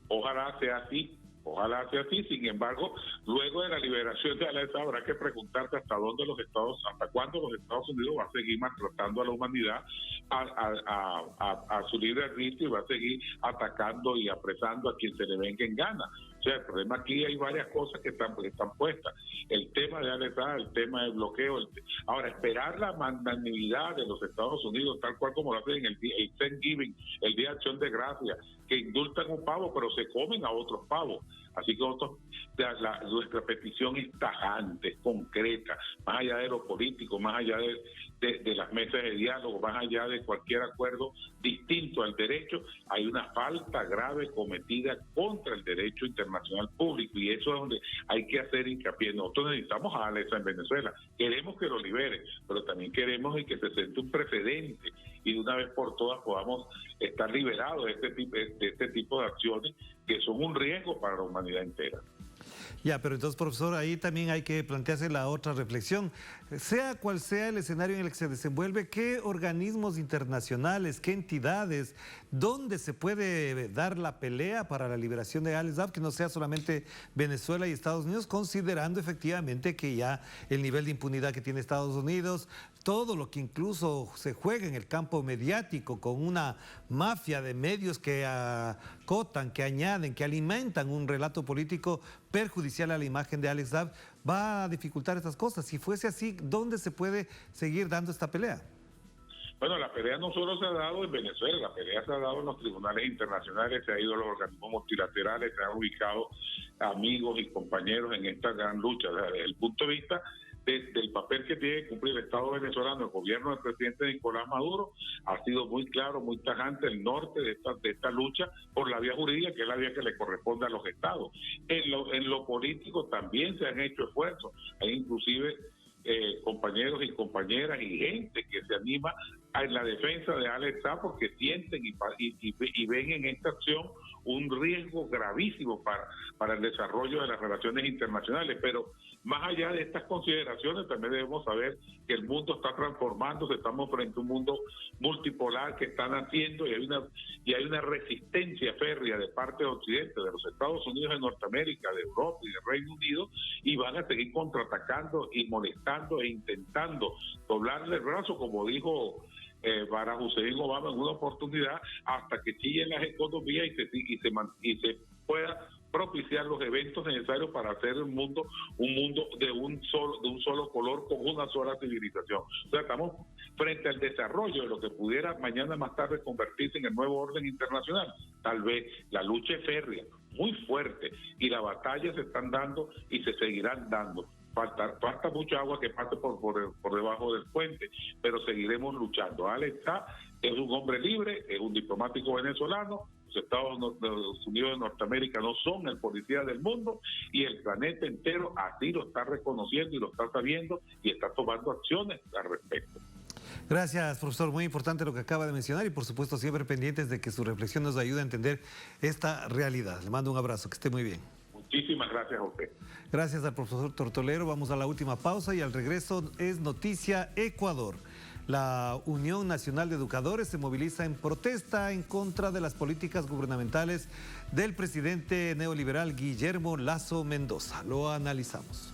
Ojalá sea así. Ojalá sea así. Sin embargo, luego de la liberación de Alex Saab, habrá que preguntarte hasta cuándo los Estados Unidos va a seguir maltratando a la humanidad a su libre arbitrio, y va a seguir atacando y apresando a quien se le venga en gana. O sea, el problema aquí hay varias cosas que están puestas. El tema de Alex Saab, el tema del bloqueo. Ahora, esperar la magnanimidad de los Estados Unidos, tal cual como lo hacen en el Thanksgiving, el Día de Acción de Gracias, que indultan un pavo, pero se comen a otros pavos. Así que nuestra petición es tajante, es concreta, más allá de lo político, más allá de las mesas de diálogo, más allá de cualquier acuerdo distinto al derecho, hay una falta grave cometida contra el derecho internacional público, y eso es donde hay que hacer hincapié. Nosotros necesitamos a Alex en Venezuela, queremos que lo liberen, pero también queremos que se siente un precedente y de una vez por todas podamos estar liberados de este tipo de acciones que son un riesgo para la humanidad entera. Ya, pero entonces, profesor, ahí también hay que plantearse la otra reflexión. Sea cual sea el escenario en el que se desenvuelve, ¿qué organismos internacionales, qué entidades, dónde se puede dar la pelea para la liberación de Alex Saab, que no sea solamente Venezuela y Estados Unidos, considerando efectivamente que ya el nivel de impunidad que tiene Estados Unidos, todo lo que incluso se juega en el campo mediático con una mafia de medios que acotan, que añaden, que alimentan un relato político perjudicial a la imagen de Alex Saab, va a dificultar estas cosas. Si fuese así, ¿dónde se puede seguir dando esta pelea? Bueno, la pelea no solo se ha dado en Venezuela, la pelea se ha dado en los tribunales internacionales, se ha ido a los organismos multilaterales, se han ubicado amigos y compañeros en esta gran lucha. Desde el punto de vista del papel que tiene que cumplir el Estado venezolano, el gobierno del presidente Nicolás Maduro, ha sido muy claro, muy tajante el norte de esta lucha por la vía jurídica, que es la vía que le corresponde a los estados. En lo político también se han hecho esfuerzos, hay inclusive compañeros y compañeras y gente que se anima en la defensa de Alex Saab porque sienten y ven en esta acción un riesgo gravísimo para el desarrollo de las relaciones internacionales. Pero más allá de estas consideraciones, también debemos saber que el mundo está transformándose, estamos frente a un mundo multipolar que está naciendo, y hay una resistencia férrea de parte de Occidente, de los Estados Unidos de Norteamérica, de Europa y del Reino Unido, y van a seguir contraatacando y molestando e intentando doblarle el brazo, como dijo Barack Hussein Obama en una oportunidad, hasta que chillen las economías y se pueda propiciar los eventos necesarios para hacer un mundo de un solo color con una sola civilización. O sea, estamos frente al desarrollo de lo que pudiera mañana más tarde convertirse en el nuevo orden internacional. Tal vez la lucha es férrea, muy fuerte, y las batallas se están dando y se seguirán dando. Falta mucha agua que pase por debajo del puente, pero seguiremos luchando. Alex Saab es un hombre libre, es un diplomático venezolano, Los Estados Unidos de Norteamérica no son el policía del mundo y el planeta entero así lo está reconociendo y lo está sabiendo y está tomando acciones al respecto. Gracias, profesor. Muy importante lo que acaba de mencionar y, por supuesto, siempre pendientes de que su reflexión nos ayude a entender esta realidad. Le mando un abrazo, que esté muy bien. Muchísimas gracias a usted. Gracias al profesor Tortolero. Vamos a la última pausa y al regreso es Noticia Ecuador. La Unión Nacional de Educadores se moviliza en protesta en contra de las políticas gubernamentales del presidente neoliberal Guillermo Lasso Mendoza. Lo analizamos.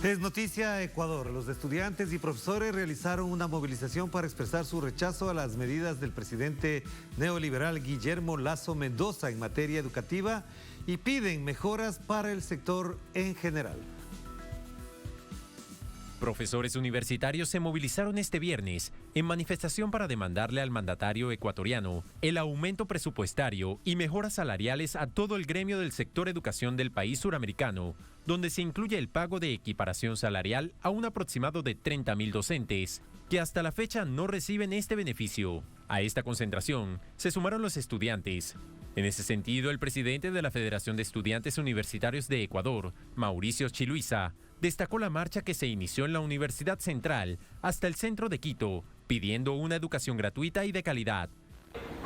Es Noticia Ecuador. Los estudiantes y profesores realizaron una movilización para expresar su rechazo a las medidas del presidente neoliberal Guillermo Lasso Mendoza en materia educativa y piden mejoras para el sector en general. Profesores universitarios se movilizaron este viernes en manifestación para demandarle al mandatario ecuatoriano el aumento presupuestario y mejoras salariales a todo el gremio del sector educación del país suramericano, donde se incluye el pago de equiparación salarial a un aproximado de 30.000 docentes, que hasta la fecha no reciben este beneficio. A esta concentración se sumaron los estudiantes. En ese sentido, el presidente de la Federación de Estudiantes Universitarios de Ecuador, Mauricio Chiluiza, destacó la marcha que se inició en la Universidad Central hasta el centro de Quito, pidiendo una educación gratuita y de calidad.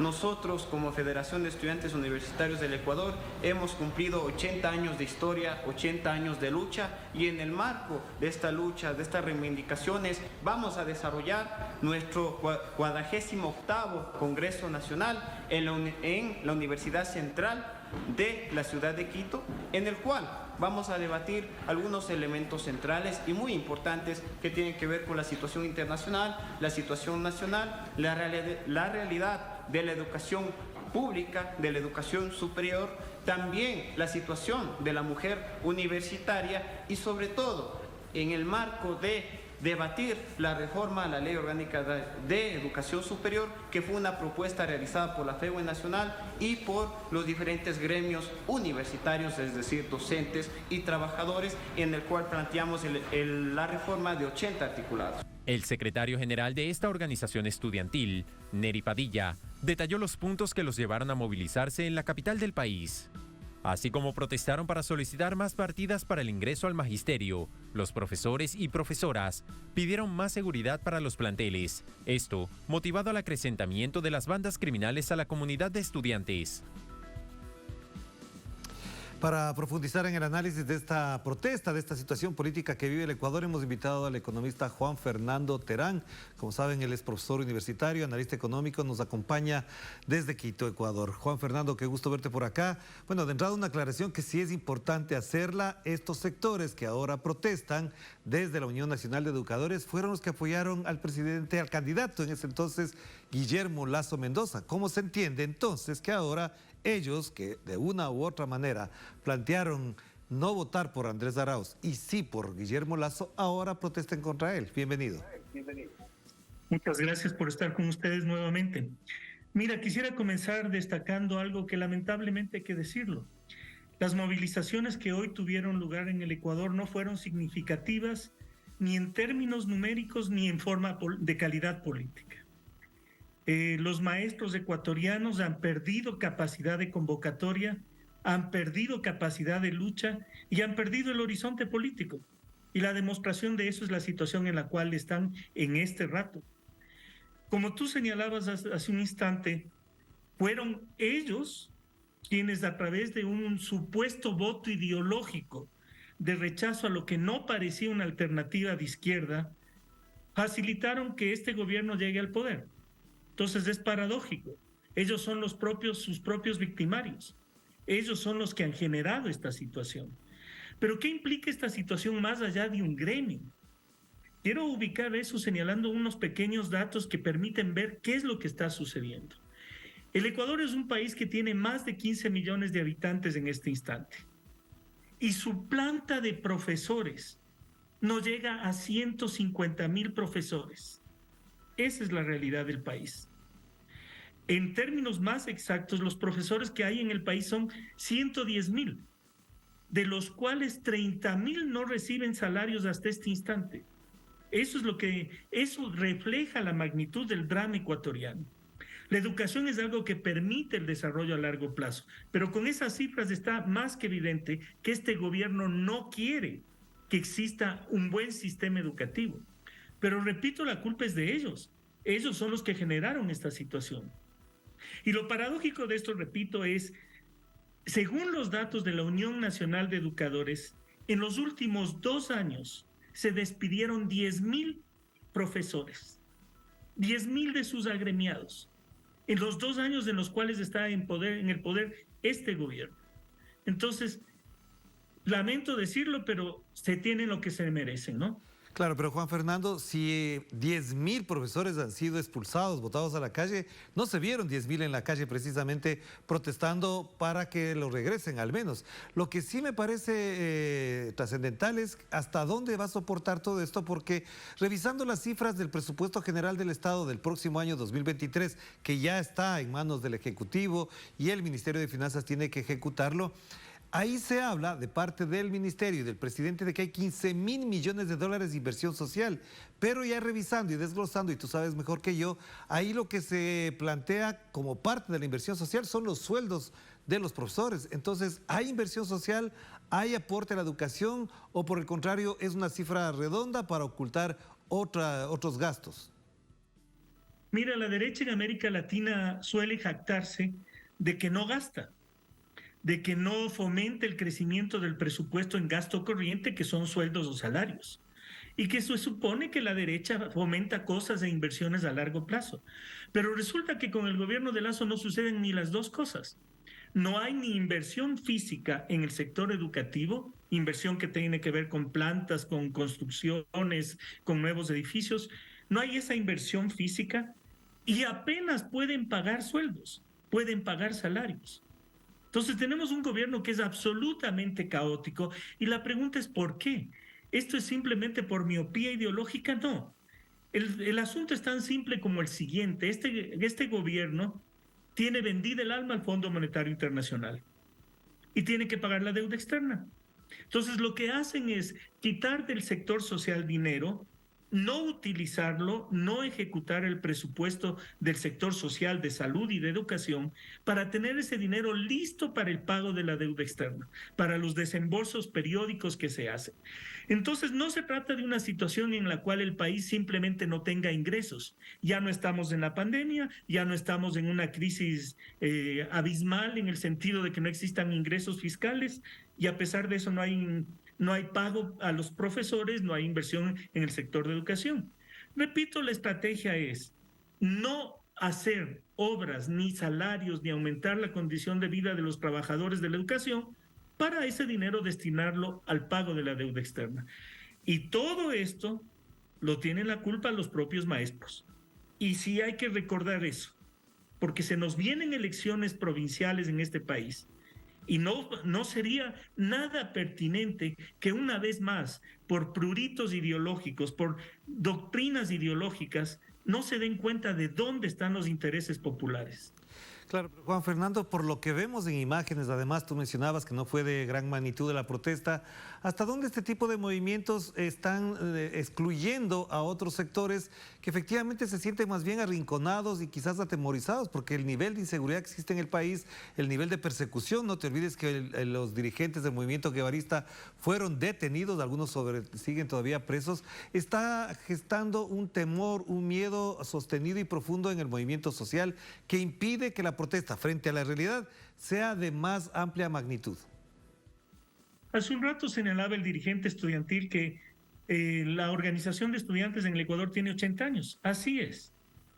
Nosotros, como Federación de Estudiantes Universitarios del Ecuador, hemos cumplido 80 años de historia, 80 años de lucha, y en el marco de esta lucha, de estas reivindicaciones, vamos a desarrollar nuestro 48º Congreso Nacional en la Universidad Central de la ciudad de Quito, en el cual vamos a debatir algunos elementos centrales y muy importantes que tienen que ver con la situación internacional, la situación nacional, la realidad de la educación pública, de la educación superior, también la situación de la mujer universitaria y sobre todo en el marco de debatir la reforma a la Ley Orgánica de Educación Superior, que fue una propuesta realizada por la FEUE Nacional y por los diferentes gremios universitarios, es decir, docentes y trabajadores, en el cual planteamos la reforma de 80 articulados. El secretario general de esta organización estudiantil, Neri Padilla, detalló los puntos que los llevaron a movilizarse en la capital del país. Así como protestaron para solicitar más partidas para el ingreso al magisterio, los profesores y profesoras pidieron más seguridad para los planteles. Esto motivado al acrecentamiento de las bandas criminales a la comunidad de estudiantes. Para profundizar en el análisis de esta protesta, de esta situación política que vive el Ecuador, hemos invitado al economista Juan Fernando Terán. Como saben, él es profesor universitario, analista económico, nos acompaña desde Quito, Ecuador. Juan Fernando, qué gusto verte por acá. Bueno, de entrada una aclaración que sí es importante hacerla. Estos sectores que ahora protestan desde la Unión Nacional de Educadores fueron los que apoyaron al presidente, al candidato en ese entonces, Guillermo Lasso Mendoza. ¿Cómo se entiende entonces que ahora ellos, que de una u otra manera plantearon no votar por Andrés Arauz y sí por Guillermo Lasso, ahora protesten contra él? Bienvenido. Muchas gracias por estar con ustedes nuevamente. Mira, quisiera comenzar destacando algo que lamentablemente hay que decirlo. Las movilizaciones que hoy tuvieron lugar en el Ecuador no fueron significativas ni en términos numéricos ni en forma de calidad política. Los maestros ecuatorianos han perdido capacidad de convocatoria, han perdido capacidad de lucha y han perdido el horizonte político. Y la demostración de eso es la situación en la cual están en este rato. Como tú señalabas hace un instante, fueron ellos quienes a través de un supuesto voto ideológico de rechazo a lo que no parecía una alternativa de izquierda, facilitaron que este gobierno llegue al poder. Entonces es paradójico. Ellos son sus propios victimarios. Ellos son los que han generado esta situación. Pero ¿qué implica esta situación más allá de un gremio? Quiero ubicar eso señalando unos pequeños datos que permiten ver qué es lo que está sucediendo. El Ecuador es un país que tiene más de 15 millones de habitantes en este instante. Y su planta de profesores no llega a 150,000 profesores. Esa es la realidad del país. En términos más exactos, los profesores que hay en el país son 110,000, de los cuales 30,000 no reciben salarios hasta este instante. Eso refleja la magnitud del drama ecuatoriano. La educación es algo que permite el desarrollo a largo plazo, pero con esas cifras está más que evidente que este gobierno no quiere que exista un buen sistema educativo. Pero repito, la culpa es de ellos. Ellos son los que generaron esta situación. Y lo paradójico de esto, repito, es, según los datos de la Unión Nacional de Educadores, en los últimos 2 años se despidieron 10,000 profesores, 10,000 de sus agremiados, en los 2 años en los cuales está en el poder este gobierno. Entonces, lamento decirlo, pero se tienen lo que se merecen, ¿no? Claro, pero Juan Fernando, si 10,000 profesores han sido expulsados, botados a la calle, no se vieron 10,000 en la calle precisamente protestando para que lo regresen al menos. Lo que sí me parece trascendental es hasta dónde va a soportar todo esto, porque revisando las cifras del presupuesto general del Estado del próximo año 2023, que ya está en manos del Ejecutivo y el Ministerio de Finanzas tiene que ejecutarlo, ahí se habla de parte del ministerio y del presidente de que hay 15,000 millones de dólares de inversión social, pero ya revisando y desglosando, y tú sabes mejor que yo, ahí lo que se plantea como parte de la inversión social son los sueldos de los profesores. Entonces, ¿hay inversión social? ¿Hay aporte a la educación? ¿O por el contrario, es una cifra redonda para ocultar otros gastos? Mira, la derecha en América Latina suele jactarse de que no gasta, de que no fomente el crecimiento del presupuesto en gasto corriente, que son sueldos o salarios, y que se supone que la derecha fomenta cosas e inversiones a largo plazo. Pero resulta que con el gobierno de Lasso no suceden ni las dos cosas. No hay ni inversión física en el sector educativo, inversión que tiene que ver con plantas, con construcciones, con nuevos edificios. No hay esa inversión física y apenas pueden pagar sueldos, pueden pagar salarios. Entonces tenemos un gobierno que es absolutamente caótico y la pregunta es ¿por qué? ¿Esto es simplemente por miopía ideológica? No. El asunto es tan simple como el siguiente. Este gobierno tiene vendida el alma al Fondo Monetario Internacional y tiene que pagar la deuda externa. Entonces lo que hacen es quitar del sector social dinero, no utilizarlo, no ejecutar el presupuesto del sector social de salud y de educación para tener ese dinero listo para el pago de la deuda externa, para los desembolsos periódicos que se hacen. Entonces no se trata de una situación en la cual el país simplemente no tenga ingresos. Ya no estamos en la pandemia, ya no estamos en una crisis abismal en el sentido de que no existan ingresos fiscales y a pesar de eso no hay pago a los profesores, no hay inversión en el sector de educación. Repito, la estrategia es no hacer obras, ni salarios, ni aumentar la condición de vida de los trabajadores de la educación para ese dinero destinarlo al pago de la deuda externa. Y todo esto lo tienen la culpa los propios maestros. Y sí hay que recordar eso, porque se nos vienen elecciones provinciales en este país. Y no sería nada pertinente que una vez más, por pruritos ideológicos, por doctrinas ideológicas, no se den cuenta de dónde están los intereses populares. Claro, pero Juan Fernando, por lo que vemos en imágenes, además tú mencionabas que no fue de gran magnitud de la protesta, ¿hasta dónde este tipo de movimientos están excluyendo a otros sectores que efectivamente se sienten más bien arrinconados y quizás atemorizados? Porque el nivel de inseguridad que existe en el país, el nivel de persecución, no te olvides que los dirigentes del movimiento guevarista fueron detenidos, algunos siguen todavía presos, está gestando un temor, un miedo sostenido y profundo en el movimiento social que impide que la protesta frente a la realidad sea de más amplia magnitud. Hace un rato señalaba el dirigente estudiantil que la organización de estudiantes en el Ecuador tiene 80 años. Así es.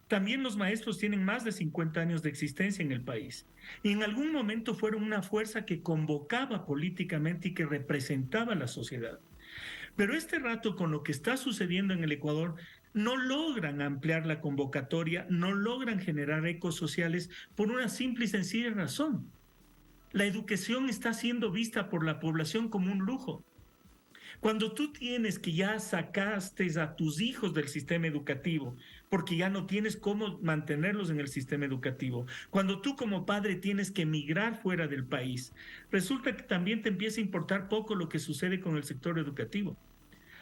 También los maestros tienen más de 50 años de existencia en el país. Y en algún momento fueron una fuerza que convocaba políticamente y que representaba a la sociedad. Pero este rato, con lo que está sucediendo en el Ecuador, no logran ampliar la convocatoria, no logran generar ecos sociales por una simple y sencilla razón. La educación está siendo vista por la población como un lujo. Cuando tú tienes que ya sacaste a tus hijos del sistema educativo, porque ya no tienes cómo mantenerlos en el sistema educativo, cuando tú como padre tienes que emigrar fuera del país, resulta que también te empieza a importar poco lo que sucede con el sector educativo.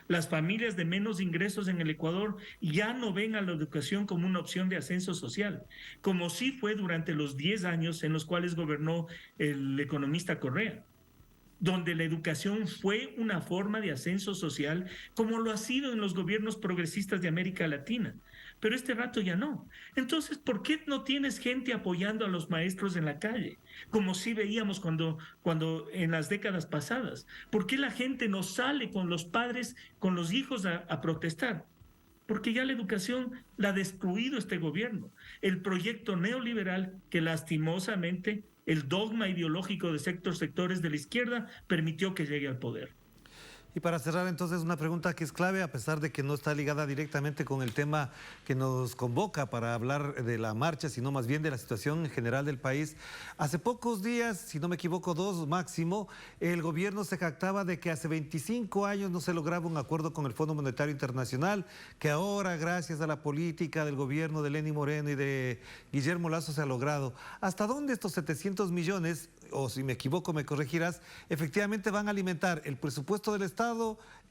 Las familias de menos ingresos en el Ecuador ya no ven a la educación como una opción de ascenso social, como sí fue durante los 10 años en los cuales gobernó el economista Correa, donde la educación fue una forma de ascenso social, como lo ha sido en los gobiernos progresistas de América Latina. Pero este rato ya no. Entonces, ¿por qué no tienes gente apoyando a los maestros en la calle? Como sí veíamos cuando en las décadas pasadas. ¿Por qué la gente no sale con los padres, con los hijos a protestar? Porque ya la educación la ha destruido este gobierno. El proyecto neoliberal que lastimosamente el dogma ideológico de sectores de la izquierda permitió que llegue al poder. Y para cerrar entonces una pregunta que es clave, a pesar de que no está ligada directamente con el tema que nos convoca para hablar de la marcha, sino más bien de la situación en general del país. Hace pocos días, si no me equivoco 2 máximo, el gobierno se jactaba de que hace 25 años no se lograba un acuerdo con el Fondo Monetario Internacional, que ahora gracias a la política del gobierno de Lenín Moreno y de Guillermo Lasso se ha logrado. ¿Hasta dónde estos 700 millones, o si me equivoco me corregirás, efectivamente van a alimentar el presupuesto del Estado,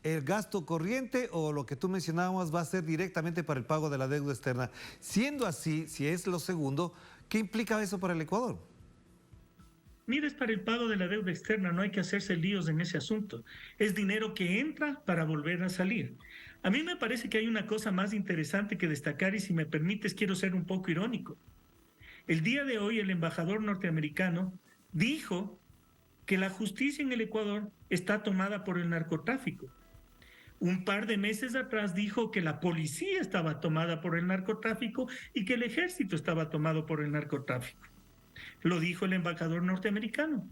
el gasto corriente o lo que tú mencionabas va a ser directamente para el pago de la deuda externa? Siendo así, si es lo segundo, ¿qué implica eso para el Ecuador? Mira, es para el pago de la deuda externa, no hay que hacerse líos en ese asunto. Es dinero que entra para volver a salir. A mí me parece que hay una cosa más interesante que destacar y si me permites quiero ser un poco irónico. El día de hoy el embajador norteamericano dijo que la justicia en el Ecuador está tomada por el narcotráfico. Un par de meses atrás dijo que la policía estaba tomada por el narcotráfico y que el ejército estaba tomado por el narcotráfico. Lo dijo el embajador norteamericano.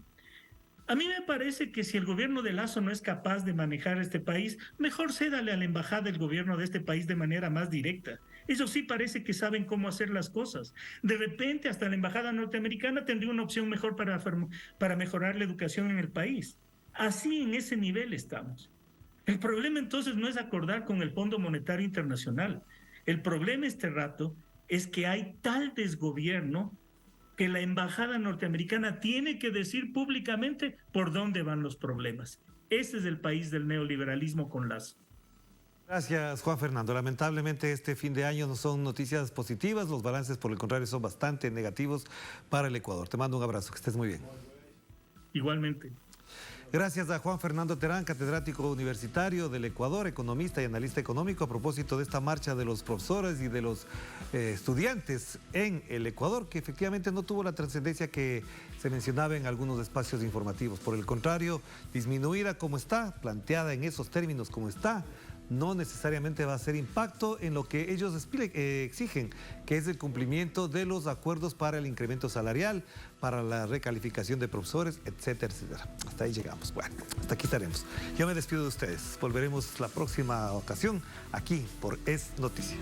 A mí me parece que si el gobierno de Lasso no es capaz de manejar este país, mejor cédale a la embajada del gobierno de este país de manera más directa. Eso sí parece que saben cómo hacer las cosas. De repente, hasta la embajada norteamericana tendría una opción mejor para mejorar la educación en el país. Así, en ese nivel estamos. El problema entonces no es acordar con el Fondo Monetario Internacional. El problema este rato es que hay tal desgobierno que la embajada norteamericana tiene que decir públicamente por dónde van los problemas. Ese es el país del neoliberalismo con Lasso. Gracias, Juan Fernando. Lamentablemente este fin de año no son noticias positivas, los balances por el contrario son bastante negativos para el Ecuador. Te mando un abrazo, que estés muy bien. Igualmente. Gracias a Juan Fernando Terán, catedrático universitario del Ecuador, economista y analista económico, a propósito de esta marcha de los profesores y de los estudiantes en el Ecuador, que efectivamente no tuvo la trascendencia que se mencionaba en algunos espacios informativos. Por el contrario, disminuida como está, planteada en esos términos como está, no necesariamente va a ser impacto en lo que ellos exigen, que es el cumplimiento de los acuerdos para el incremento salarial, para la recalificación de profesores, etcétera, etcétera. Hasta ahí llegamos. Bueno, hasta aquí estaremos. Yo me despido de ustedes. Volveremos la próxima ocasión aquí por Es Noticia.